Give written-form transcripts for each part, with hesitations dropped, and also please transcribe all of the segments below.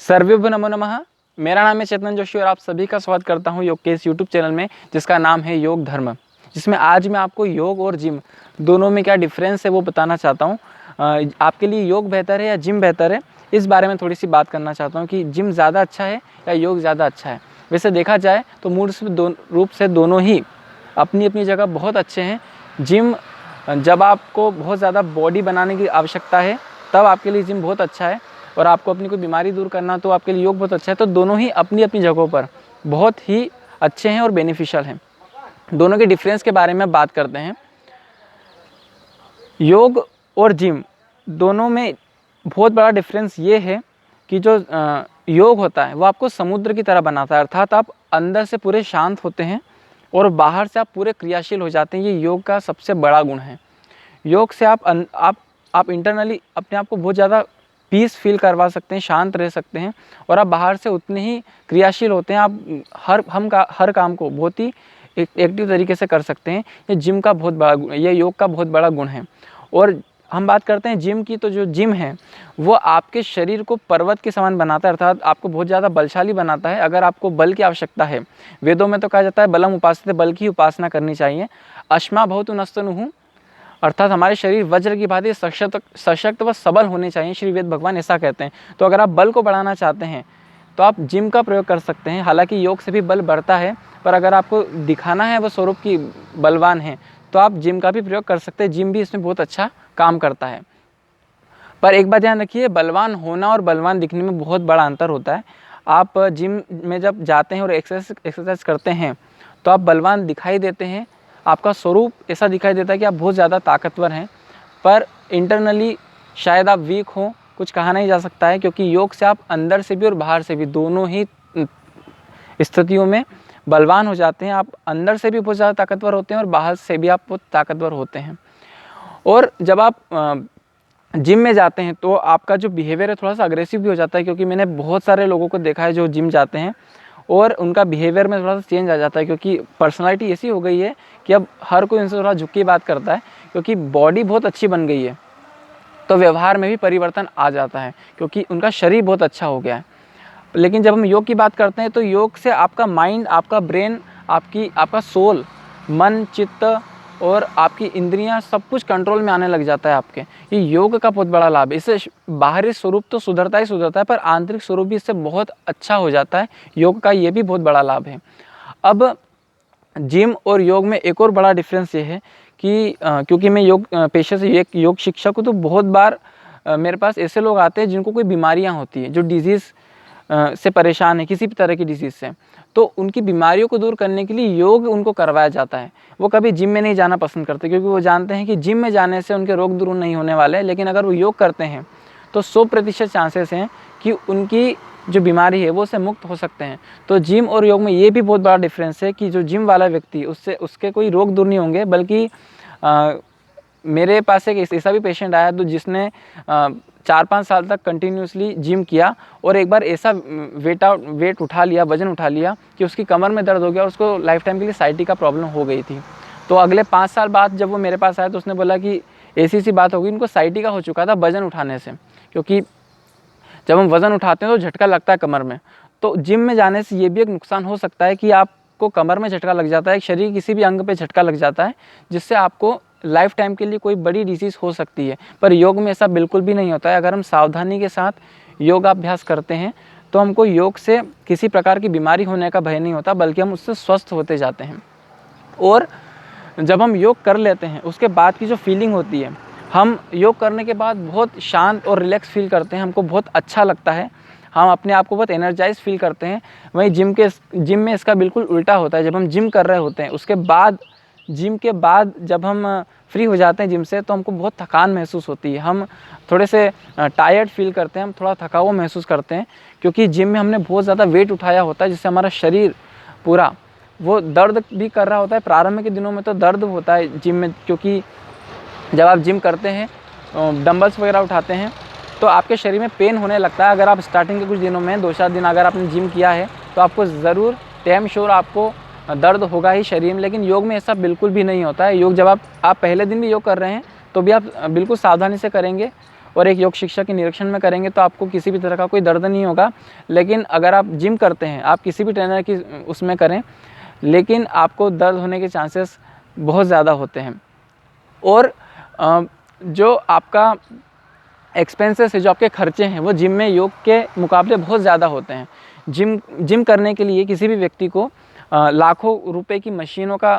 सर्वेभ्यो नमो नमः। मेरा नाम है चेतन जोशी और आप सभी का स्वागत करता हूं योग के इस यूट्यूब चैनल में जिसका नाम है योग धर्म, जिसमें आज मैं आपको योग और जिम दोनों में क्या डिफरेंस है वो बताना चाहता हूं। आपके लिए योग बेहतर है या जिम बेहतर है, इस बारे में थोड़ी सी बात करना चाहता हूं कि जिम ज़्यादा अच्छा है या योग ज़्यादा अच्छा है। वैसे देखा जाए तो मूल रूप से दोनों ही अपनी अपनी जगह बहुत अच्छे हैं। जिम जब आपको बहुत ज़्यादा बॉडी बनाने की आवश्यकता है तब आपके लिए जिम बहुत अच्छा है, और आपको अपनी कोई बीमारी दूर करना तो आपके लिए योग बहुत अच्छा है। तो दोनों ही अपनी अपनी जगहों पर बहुत ही अच्छे हैं और बेनिफिशियल हैं। दोनों के डिफरेंस के बारे में बात करते हैं। योग और जिम दोनों में बहुत बड़ा डिफरेंस ये है कि जो योग होता है वो आपको समुद्र की तरह बनाता है, अर्थात आप अंदर से पूरे शांत होते हैं और बाहर से आप पूरे क्रियाशील हो जाते हैं। ये योग का सबसे बड़ा गुण है। योग से आप इंटरनली अपने आप को बहुत ज़्यादा पीस फील करवा सकते हैं, शांत रह सकते हैं, और आप बाहर से उतने ही क्रियाशील होते हैं। आप हर काम को बहुत ही एक्टिव तरीके से कर सकते हैं। ये जिम का बहुत बड़ा गुण, ये योग का बहुत बड़ा गुण है। और हम बात करते हैं जिम की, तो जो जिम है वो आपके शरीर को पर्वत के समान बनाता है, अर्थात आपको बहुत ज़्यादा बलशाली बनाता है। अगर आपको बल की आवश्यकता है, वेदों में तो कहा जाता है बलम उपासते, बल की उपासना करनी चाहिए। अश्मा भवतु नस्तनुः, अर्थात हमारे शरीर वज्र की भांति सशक्त व सबल होने चाहिए, श्री वेद भगवान ऐसा कहते हैं। तो अगर आप बल को बढ़ाना चाहते हैं तो आप जिम का प्रयोग कर सकते हैं। हालांकि योग से भी बल बढ़ता है, पर अगर आपको दिखाना है वह स्वरूप की बलवान है तो आप जिम का भी प्रयोग कर सकते हैं। जिम भी इसमें बहुत अच्छा काम करता है। पर एक बात ध्यान रखिए, बलवान होना और बलवान दिखने में बहुत बड़ा अंतर होता है। आप जिम में जब जाते हैं और एक्सरसाइज करते हैं तो आप बलवान दिखाई देते हैं, आपका स्वरूप ऐसा दिखाई देता है कि आप बहुत ज़्यादा ताकतवर हैं, पर इंटरनली शायद आप वीक हों, कुछ कहा नहीं जा सकता है। क्योंकि योग से आप अंदर से भी और बाहर से भी दोनों ही स्थितियों में बलवान हो जाते हैं। आप अंदर से भी बहुत ज़्यादा ताकतवर होते हैं और बाहर से भी आप बहुत ताकतवर होते हैं। और जब आप जिम में जाते हैं तो आपका जो बिहेवियर है थोड़ा सा अग्रेसिव भी हो जाता है, क्योंकि मैंने बहुत सारे लोगों को देखा है जो जिम जाते हैं और उनका बिहेवियर में थोड़ा सा चेंज आ जाता है, क्योंकि पर्सनालिटी ऐसी हो गई है कि अब हर कोई उनसे थोड़ा झुक के बात करता है, क्योंकि बॉडी बहुत अच्छी बन गई है। तो व्यवहार में भी परिवर्तन आ जाता है क्योंकि उनका शरीर बहुत अच्छा हो गया है। लेकिन जब हम योग की बात करते हैं तो योग से आपका माइंड, आपका ब्रेन, आपका सोल, मन, चित्त और आपकी इंद्रियां सब कुछ कंट्रोल में आने लग जाता है आपके। ये योग का बहुत बड़ा लाभ है। इससे बाहरी स्वरूप तो सुधरता ही सुधरता है, पर आंतरिक स्वरूप भी इससे बहुत अच्छा हो जाता है। योग का ये भी बहुत बड़ा लाभ है। अब जिम और योग में एक और बड़ा डिफरेंस ये है कि क्योंकि मैं योग पेशे से एक योग शिक्षक हूँ, तो बहुत बार मेरे पास ऐसे लोग आते हैं जिनको कोई बीमारियाँ होती है, जो डिजीज़ से परेशान है, किसी भी तरह की डिजीज़ से। तो उनकी बीमारियों को दूर करने के लिए योग उनको करवाया जाता है। वो कभी जिम में नहीं जाना पसंद करते, क्योंकि वो जानते हैं कि जिम में जाने से उनके रोग दूर नहीं होने वाले हैं। लेकिन अगर वो योग करते हैं तो 100% चांसेस हैं कि उनकी जो बीमारी है वो उससे मुक्त हो सकते हैं। तो जिम और योग में ये भी बहुत बड़ा डिफरेंस है कि जो जिम वाला व्यक्ति, उसके कोई रोग दूर नहीं होंगे, बल्कि मेरे पास एक ऐसा भी पेशेंट आया तो जिसने 4-5 साल तक कंटिन्यूसली जिम किया और एक बार ऐसा वेट उठा लिया, वजन उठा लिया कि उसकी कमर में दर्द हो गया और उसको लाइफ टाइम के लिए साइटी का प्रॉब्लम हो गई थी। तो अगले 5 साल बाद जब वो मेरे पास आया तो उसने बोला कि ऐसी बात हो गई, उनको साइटी का हो चुका था वजन उठाने से। क्योंकि जब हम वज़न उठाते हैं तो झटका लगता है कमर में। तो जिम में जाने से ये भी एक नुकसान हो सकता है कि आपको कमर में झटका लग जाता है, शरीर किसी भी अंग पे झटका लग जाता है, जिससे आपको लाइफ टाइम के लिए कोई बड़ी डिजीज़ हो सकती है। पर योग में ऐसा बिल्कुल भी नहीं होता है। अगर हम सावधानी के साथ योगाभ्यास करते हैं तो हमको योग से किसी प्रकार की बीमारी होने का भय नहीं होता, बल्कि हम उससे स्वस्थ होते जाते हैं। और जब हम योग कर लेते हैं उसके बाद की जो फीलिंग होती है, हम योग करने के बाद बहुत शांत और रिलैक्स फील करते हैं, हमको बहुत अच्छा लगता है, हम अपने आप को बहुत एनर्जाइज फील करते हैं। वहीं जिम में इसका बिल्कुल उल्टा होता है। जब हम जिम कर रहे होते हैं उसके बाद, जिम के बाद जब हम फ्री हो जाते हैं जिम से, तो हमको बहुत थकान महसूस होती है, हम थोड़े से टायर्ड फील करते हैं, हम थोड़ा थका हुआ महसूस करते हैं, क्योंकि जिम में हमने बहुत ज़्यादा वेट उठाया होता है, जिससे हमारा शरीर पूरा वो दर्द भी कर रहा होता है। प्रारंभ के दिनों में तो दर्द होता है जिम में, क्योंकि जब आप जिम करते हैं, डंबल्स वगैरह उठाते हैं, तो आपके शरीर में पेन होने लगता है। अगर आप स्टार्टिंग के कुछ दिनों में 2-4 दिन अगर आपने जिम किया है तो आपको ज़रूर डैम श्योर आपको दर्द होगा ही शरीर में। लेकिन योग में ऐसा बिल्कुल भी नहीं होता है। योग जब आप पहले दिन भी योग कर रहे हैं तो भी आप बिल्कुल सावधानी से करेंगे और एक योग शिक्षक के निरीक्षण में करेंगे तो आपको किसी भी तरह का कोई दर्द नहीं होगा। लेकिन अगर आप जिम करते हैं, आप किसी भी ट्रेनर की उसमें करें, लेकिन आपको दर्द होने के चांसेस बहुत ज़्यादा होते हैं। और जो आपका एक्सपेंसेस है, जो आपके खर्चे हैं, वो जिम में योग के मुकाबले बहुत ज़्यादा होते हैं। जिम करने के लिए किसी भी व्यक्ति को लाखों रुपए की मशीनों का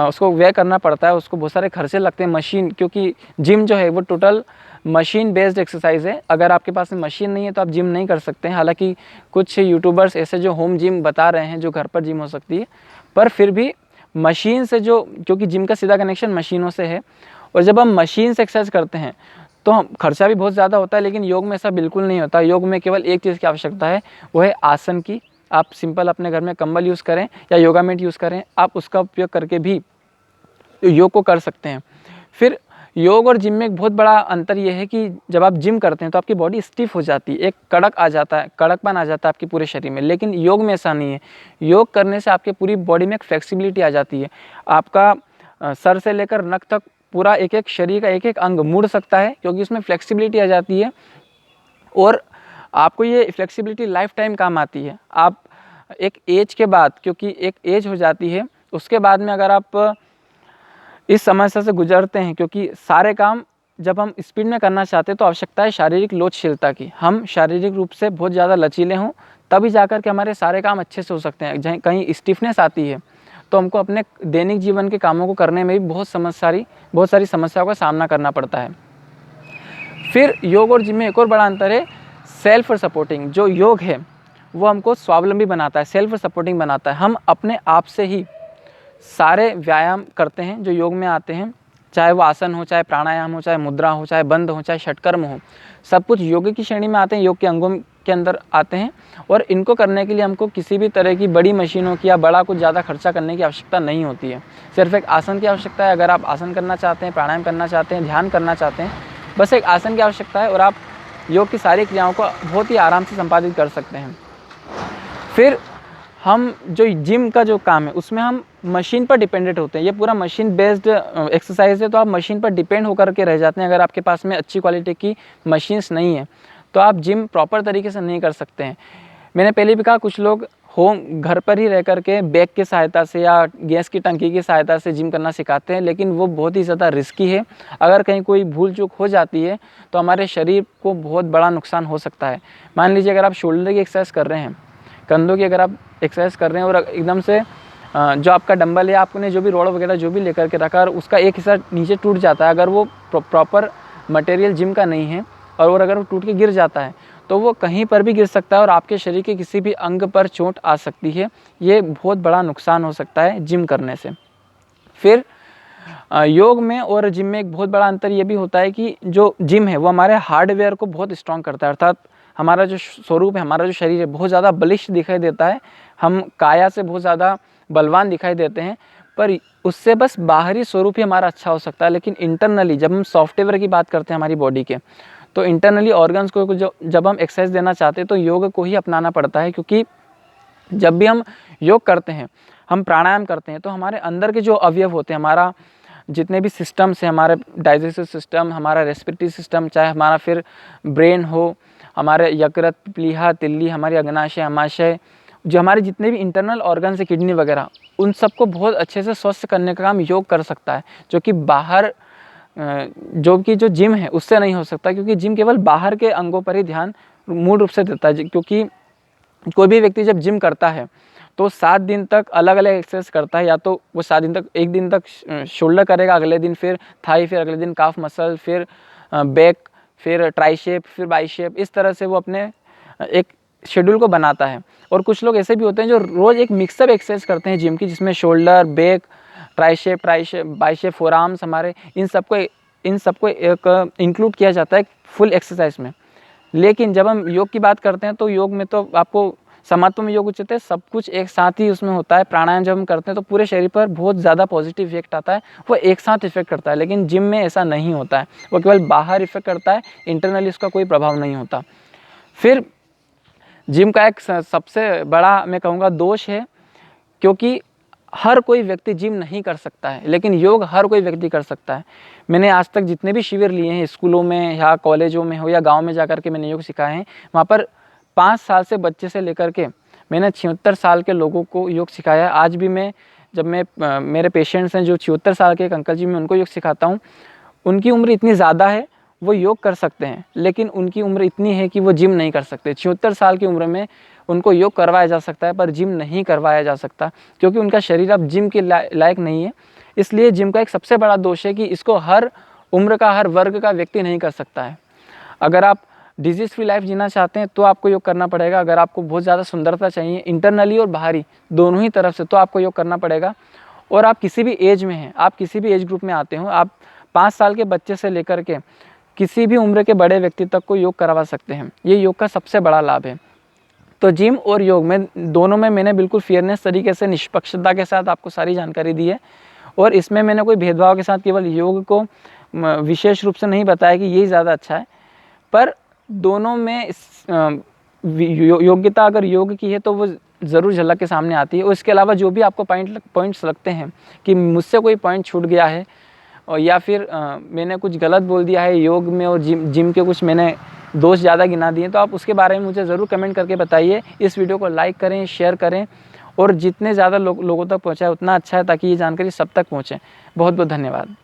उसको व्यय करना पड़ता है, उसको बहुत सारे खर्चे लगते हैं मशीन, क्योंकि जिम जो है वो टोटल मशीन बेस्ड एक्सरसाइज है। अगर आपके पास में मशीन नहीं है तो आप जिम नहीं कर सकते हैं। हालांकि कुछ यूट्यूबर्स ऐसे जो होम जिम बता रहे हैं, जो घर पर जिम हो सकती है, पर फिर भी मशीन से जो, क्योंकि जिम का सीधा कनेक्शन मशीनों से है, और जब हम मशीन से एक्सरसाइज करते हैं तो हम खर्चा भी बहुत ज़्यादा होता है। लेकिन योग में ऐसा बिल्कुल नहीं होता। योग में केवल एक चीज़ की आवश्यकता है, वो है आसन की। आप सिंपल अपने घर में कंबल यूज़ करें या योगा मैट यूज़ करें, आप उसका उपयोग करके भी योग को कर सकते हैं। फिर योग और जिम में एक बहुत बड़ा अंतर ये है कि जब आप जिम करते हैं तो आपकी बॉडी स्टिफ हो जाती है, एक कड़क आ जाता है, कड़कपन आ जाता है आपके पूरे शरीर में। लेकिन योग में ऐसा नहीं है। योग करने से आपके पूरी बॉडी में एक फ्लेक्सिबिलिटी आ जाती है। आपका सर से लेकर नख तक पूरा एक एक शरीर का एक एक अंग मुड़ सकता है, क्योंकि उसमें फ्लेक्सिबिलिटी आ जाती है। और आपको ये फ्लेक्सिबिलिटी लाइफ टाइम काम आती है। आप एक एज के बाद, क्योंकि एक एज हो जाती है, उसके बाद में अगर आप इस समस्या से गुजरते हैं, क्योंकि सारे काम जब हम स्पीड में करना चाहते हैं तो आवश्यकता है शारीरिक लोचशीलता की। हम शारीरिक रूप से बहुत ज़्यादा लचीले हों, तभी जाकर के हमारे सारे काम अच्छे से हो सकते हैं। जहाँ कहीं स्टिफनेस आती है तो हमको अपने दैनिक जीवन के कामों को करने में भी बहुत सारी समस्याओं का सामना करना पड़ता है। फिर योग और जिम में एक और बड़ा अंतर है, सेल्फ सपोर्टिंग। जो योग है वो हमको स्वावलंबी बनाता है, सेल्फ सपोर्टिंग बनाता है। हम अपने आप से ही सारे व्यायाम करते हैं जो योग में आते हैं, चाहे वो आसन हो, चाहे प्राणायाम हो, चाहे मुद्रा हो, चाहे बंद हो, चाहे षटकर्म हो, सब कुछ योग की श्रेणी में आते हैं, योग के अंगों के अंदर आते हैं। और इनको करने के लिए हमको किसी भी तरह की बड़ी मशीनों की या बड़ा कुछ ज़्यादा खर्चा करने की आवश्यकता नहीं होती है। सिर्फ एक आसन की आवश्यकता है। अगर आप आसन करना चाहते हैं, प्राणायाम करना चाहते हैं, ध्यान करना चाहते हैं, बस एक आसन की आवश्यकता है और आप योग की सारी क्रियाओं को बहुत ही आराम से संपादित कर सकते हैं। फिर हम जो जिम का जो काम है उसमें हम मशीन पर डिपेंडेंट होते हैं। ये पूरा मशीन बेस्ड एक्सरसाइज है, तो आप मशीन पर डिपेंड होकर के रह जाते हैं। अगर आपके पास में अच्छी क्वालिटी की मशीन्स नहीं है तो आप जिम प्रॉपर तरीके से नहीं कर सकते हैं। मैंने पहले भी कहा, कुछ लोग घर पर ही रह करके बैग की सहायता से या गैस की टंकी की सहायता से जिम करना सिखाते हैं, लेकिन वो बहुत ही ज़्यादा रिस्की है। अगर कहीं कोई भूल चूक हो जाती है तो हमारे शरीर को बहुत बड़ा नुकसान हो सकता है। मान लीजिए अगर आप शोल्डर की एक्सरसाइज कर रहे हैं, कंधों की अगर आप एक्सरसाइज कर रहे हैं और एकदम से जो आपका डंबल है, आपने जो भी रोड वगैरह जो भी लेकर के रखा और उसका एक हिस्सा नीचे टूट जाता है, अगर वो प्रॉपर मटेरियल जिम का नहीं है और अगर वो टूट के गिर जाता है तो वो कहीं पर भी गिर सकता है और आपके शरीर के किसी भी अंग पर चोट आ सकती है। ये बहुत बड़ा नुकसान हो सकता है जिम करने से। फिर योग में और जिम में एक बहुत बड़ा अंतर ये भी होता है कि जो जिम है वो हमारे हार्डवेयर को बहुत स्ट्रॉन्ग करता है, अर्थात हमारा जो स्वरूप है, हमारा जो शरीर है, बहुत ज़्यादा बलिष्ठ दिखाई देता है। हम काया से बहुत ज़्यादा बलवान दिखाई देते हैं, पर उससे बस बाहरी स्वरूप ही हमारा अच्छा हो सकता है। लेकिन इंटरनली जब हम सॉफ्टवेयर की बात करते हैं हमारी बॉडी के, तो इंटरनली ऑर्गन्स को जब हम एक्सरसाइज देना चाहते हैं तो योग को ही अपनाना पड़ता है। क्योंकि जब भी हम योग करते हैं, हम प्राणायाम करते हैं, तो हमारे अंदर के जो अवयव होते हैं, हमारा जितने भी सिस्टम्स हैं, हमारे डाइजेस्टिव सिस्टम, हमारा रेस्पिरेटरी सिस्टम, चाहे हमारा फिर ब्रेन हो, हमारे यकृत, प्लीहा, तिल्ली, हमारी अग्नाशय, आमाशय, जो हमारे जितने भी इंटरनल ऑर्गन्स है, किडनी वगैरह, उन सबको बहुत अच्छे से स्वस्थ करने का काम योग कर सकता है, जो कि बाहर जो जिम है उससे नहीं हो सकता। क्योंकि जिम केवल बाहर के अंगों पर ही ध्यान मूल रूप से देता है। क्योंकि कोई भी व्यक्ति जब जिम करता है तो 7 दिन तक अलग अलग एक्सरसाइज करता है। या तो वो 7 दिन तक, एक दिन तक शोल्डर करेगा, अगले दिन फिर थाई, फिर अगले दिन काफ मसल, फिर बैक, फिर ट्राइसेप, फिर बाइसेप। इस तरह से वो अपने एक शेड्यूल को बनाता है। और कुछ लोग ऐसे भी होते हैं जो रोज़ एक मिक्सअप एक्सरसाइज करते हैं जिम की, जिसमें shoulder, back, tricep, bicep, forearms, हमारे इन सबको एक इंक्लूड किया जाता है फुल एक्सरसाइज में। लेकिन जब हम योग की बात करते हैं तो योग में तो आपको समात्म योग उच्चते सब कुछ एक साथ ही उसमें होता है। प्राणायाम जब हम करते हैं तो पूरे शरीर पर बहुत ज़्यादा पॉजिटिव इफेक्ट आता है, वो एक साथ इफेक्ट करता है। लेकिन जिम में ऐसा नहीं होता है, वो केवल बाहर इफेक्ट करता है, इंटरनली उसका कोई प्रभाव नहीं होता। फिर जिम का एक सबसे बड़ा मैं कहूँगा दोष है, क्योंकि हर कोई व्यक्ति जिम नहीं कर सकता है, लेकिन योग हर कोई व्यक्ति कर सकता है। मैंने आज तक जितने भी शिविर लिए हैं, स्कूलों में या कॉलेजों में हो या गांव में जाकर के मैंने योग सिखाए हैं, वहाँ पर 5 साल से बच्चे से लेकर के मैंने 76 साल के लोगों को योग सिखाया है। आज भी जब मेरे पेशेंट्स हैं जो 76 साल के एक अंकल जी, मैं उनको योग सिखाता हूँ। उनकी उम्र इतनी ज़्यादा है, वो योग कर सकते हैं, लेकिन उनकी उम्र इतनी है कि वो जिम नहीं कर सकते। 76 साल की उम्र में उनको योग करवाया जा सकता है, पर जिम नहीं करवाया जा सकता, क्योंकि उनका शरीर अब जिम के लायक नहीं है। इसलिए जिम का एक सबसे बड़ा दोष है कि इसको हर उम्र का, हर वर्ग का व्यक्ति नहीं कर सकता है। अगर आप डिजीज़ फ्री लाइफ जीना चाहते हैं तो आपको योग करना पड़ेगा। अगर आपको बहुत ज़्यादा सुंदरता चाहिए, इंटरनली और बाहरी दोनों ही तरफ से, तो आपको योग करना पड़ेगा। और आप किसी भी एज में हैं, आप किसी भी एज ग्रुप में आते हो, आप 5 साल के बच्चे से लेकर के किसी भी उम्र के बड़े व्यक्ति तक को योग करवा सकते हैं। ये योग का सबसे बड़ा लाभ है। तो जिम और योग में दोनों में मैंने बिल्कुल फेयरनेस तरीके से, निष्पक्षता के साथ आपको सारी जानकारी दी है। और इसमें मैंने कोई भेदभाव के साथ केवल योग को विशेष रूप से नहीं बताया कि यही ज़्यादा अच्छा है, पर दोनों में योग्यता अगर योग की है तो वो ज़रूर झलक के सामने आती है। और इसके अलावा जो भी आपको पॉइंट्स लगते हैं कि मुझसे कोई पॉइंट छूट गया है, और या फिर मैंने कुछ गलत बोल दिया है योग में, और जिम के कुछ मैंने दोष ज़्यादा गिना दिए, तो आप उसके बारे में मुझे ज़रूर कमेंट करके बताइए। इस वीडियो को लाइक करें, शेयर करें, और जितने ज़्यादा लोगों तक पहुँचाए उतना अच्छा है, ताकि ये जानकारी सब तक पहुँचे। बहुत बहुत धन्यवाद।